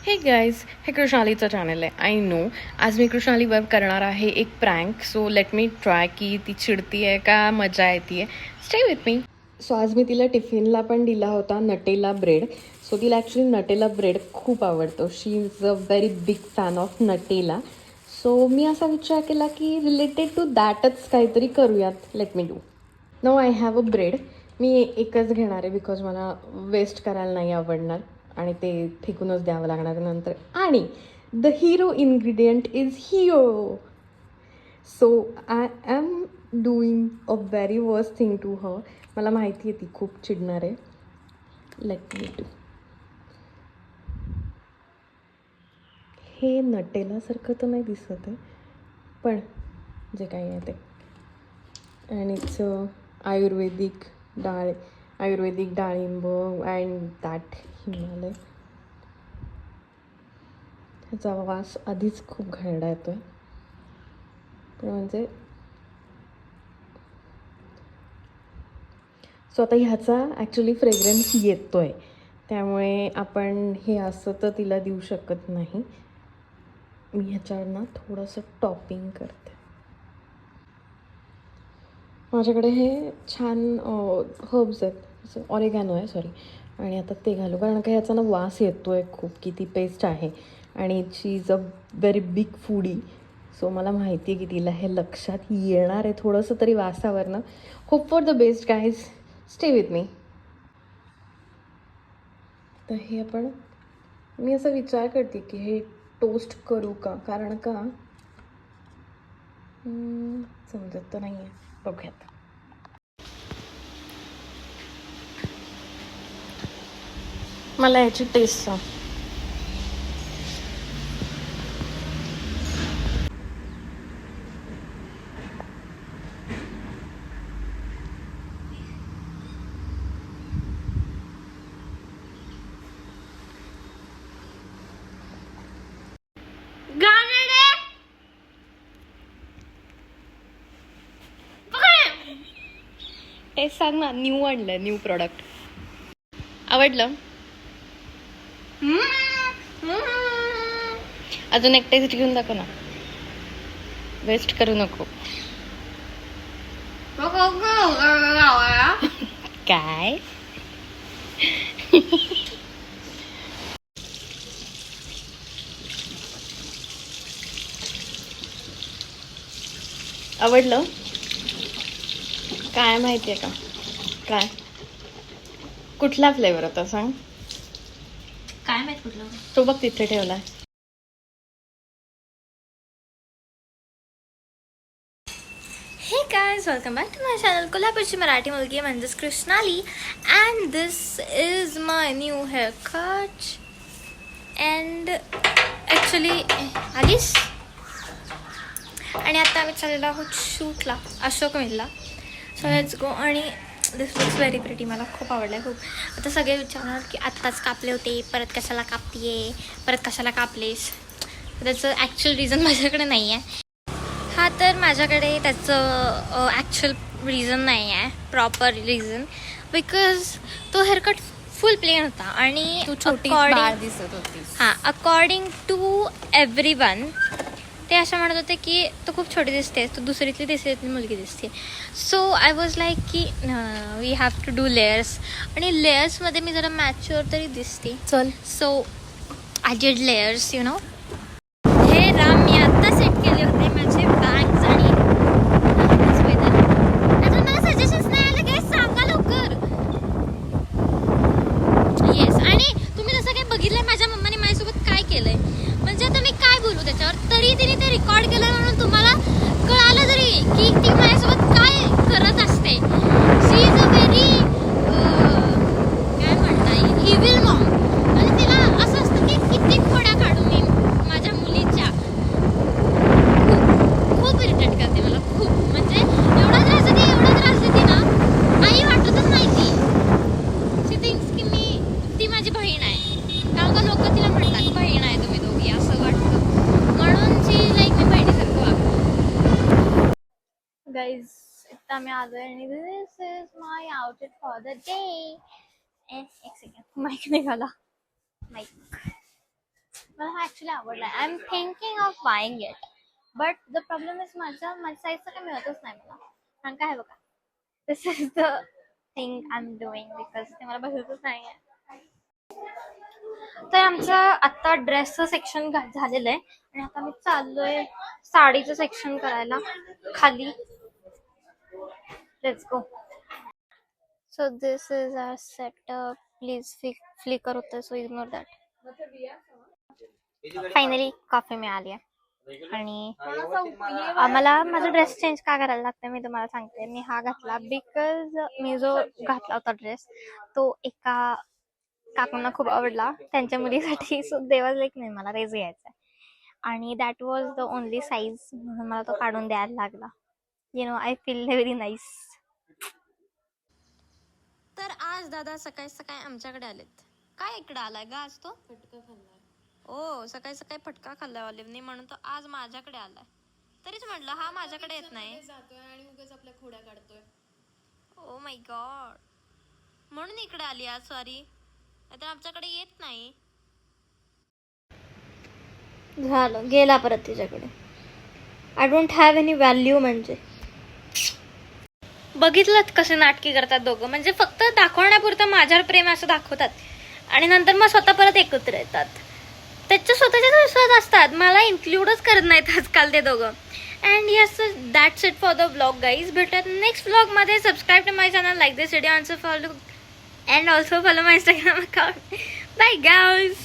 हे गाईज, हे कृष्णालीचं चॅनल आहे. आय नो आज मी कृष्णालीवर करणार आहे एक prank. So let me try की ती चिडती आहे का मजा येते आहे. Stay with me. सो आज मी तिला टिफिनला पण दिला होता नटेला ब्रेड. सो तिला ॲक्च्युली नटेला ब्रेड खूप आवडतो. She is a very big fan of Nutella. So मी असा विचार केला की रिलेटेड टू दॅटच काहीतरी करूयात. Let me do. No I have a bread. मी एकच घेणार आहे बिकॉज मला वेस्ट करायला नाही आवडणार आणि ते फेकूनच द्यावं लागणार नंतर. आणि the hero ingredient is hero. So I am doing a very worst thing to her. मला माहिती आहे ती खूप चिडणार आहे. Let me do. हे नटेलासारखं तर नाही दिसत आहे पण जे काही आहे ते. अँड इट्स आयुर्वेदिक आयुर्वेदिक डाळिंब अँड दॅट हिमालय. ह्याचा वास आधीच खूप घाणेरडा येतो आहे. पण म्हणजे सो आता ह्याचा ॲक्च्युली फ्रेग्रन्स येतो आहे त्यामुळे आपण हे असं तर तिला देऊ शकत नाही. मी ह्याच्यावर ना थोडंसं टॉपिंग करते. माझ्याकडे हे छान हर्ब्स आहेत. ऑरेगॅनो आहे सॉरी. आणि आता ते घालू कारण का ह्याचा ना वास येतो आहे खूप की ती पेस्ट आहे आणि she is a very big foodie. So मला माहिती आहे की तिला हे लक्षात येणार आहे थोडंसं तरी वासावरनं. Hope for the best guys. Stay with me. तर हे आपण मी असा विचार करते की हे टोस्ट करू का कारण का समजत तर नाही आहे. बघूयात. मला याची टेस्ट सांग. टेस्ट सांग ना. न्यू आणलं न्यू प्रॉडक्ट. आवडलं. अजून एक टेस्ट घेऊन दाखव ना. वेस्ट करू नको. काय आवडलं. काय माहिती आहे का काय कुठला फ्लेवर होता सांग. काय माहित कुठलं. तो बघ तिथे ठेवला. Hey guys, welcome back to my channel कोल्हापूरची मराठी मुलगी म्हणजेच Krishnali. And this is my new hair cut. And actually आलीस. आणि आता आम्ही चाललेलो आहोत शूटला अशोक मिलला. So let's go. आणि दिस लुक्स व्हेरी प्रिटी. मला खूप आवडलं आहे खूप. आता सगळे विचारणार की आत्ताच कापले होते परत कशाला कापतीये परत कशाला कापलेस. त्याचं ॲक्च्युअल रिझन माझ्याकडे नाही आहे. हा तर माझ्याकडे त्याचं ॲक्च्युअल रिझन नाही आहे प्रॉपर रिझन. बिकॉज तो हेअरकट फुल प्लेन होता आणि तू छोटी बाळ दिसत होती. हां, अकॉर्डिंग टू एव्हरी वन ते असं म्हणत होते की तू खूप छोटी दिसते, तू दुसरीतली तिसरीतली मुलगी दिसते. सो आय वॉज लाईक की we have to do layers. आणि लेयर्समध्ये मी जरा मॅच्युअर तरी दिसते. चल. So I did layers you know. हे राम, मी आत्ता सेट केले होते माझे बॅग्स. आणि अजून मला सजेशन्स नाही आले काय सांगा लवकर. येस. आणि तुम्ही जसं काही बघितलंय माझ्या मम्माने माझ्यासोबत काय केलंय. म्हणजे आता मी काय बोलू त्याच्यावर. तरी तिने ते रेकॉर्ड केलं म्हणून तुम्हाला कळालं तरी की ती माझ्यासोबत काय करत असते. शी इज अ व्हेरी काय म्हणता येईल इव्हिल मॉम. आणि तिला असं असतं की किती खोड्या काढू मी माझ्या मुलीच्या. खूप इरिटेट करते मला खूप. म्हणजे एवढा त्रास देते ना. आई वाटतच नाही ती. शी थिंक्स की ती माझी बहीण आहे. कारण का लोक तिला म्हणतात बहीण आहे तुम्ही दोघी असं वाटतं. म्हणून शी लाईक मी बहिणीसारखं वागते. गाईज इथं आम्ही आलोय आणि this is my outfit for the day. एक सेकंड माईक निघाला. माईक मला हा ॲक्च्युली आवडला. I am thinking of buying it, but the problem is माझ्या साईजचं काय मिळतच नाही मला. कारण काय आहे बघा, this is the thing I am doing because ते मला बसतच नाही आहे. तर आमचं आत्ता ड्रेसचं सेक्शन झालेलं आहे आणि आता मी चाललोय साडीचं सेक्शन करायला खाली. Let's go. So this is our setup. Please flicker होतं, so ignore that. Finally coffee मिळाली आहे आणि मला माझा ड्रेस चेंज का करायला लागतं मी तुम्हाला सांगते. मी हा घातला बिकॉज मी जो घातला होता ड्रेस तो एका काकूंना खूप आवडला त्यांच्या मुलीसाठी. सो देवाच लाईक नाही मला तेच घ्यायचं आहे आणि that was the only size, म्हणून मला तो काढून द्यायला लागला. You know, I feel very nice. तर आज दादा सकाळी सकाळी आमच्याकडे आलेत. काय इकडे आलाय ग आज? तो फटका खाल्लाय. ओ, सकाळी सकाळी फटका खाल्लाय ऑलिव्हने म्हणून तो आज माझ्याकडे आलाय. तरीच म्हटलं हा माझ्याकडे येत नाही आणि उगाच आपल्या खोड्या काढतोय. ओ माय गॉड, म्हणून इकडे आली आज. सॉरी, तर आमच्याकडे येत नाही. झालं, गेला परत तिच्याकडे. I don't have any value. म्हणजे बघितलं कसे नाटकी करतात दोघं. म्हणजे फक्त दाखवण्यापुरतं माझ्यावर प्रेम असं दाखवतात आणि नंतर मग स्वतः परत एकत्र येतात. त्याच्या स्वतःच्याच विश्वास असतात, मला इन्क्लूडच करत नाहीत आजकाल ते दोघं. And yes, that's it for the vlog guys. भेटूयात नेक्स्ट ब्लॉगमध्ये. Subscribe to my channel, like this video, also follow and also follow my Instagram account. Bye guys.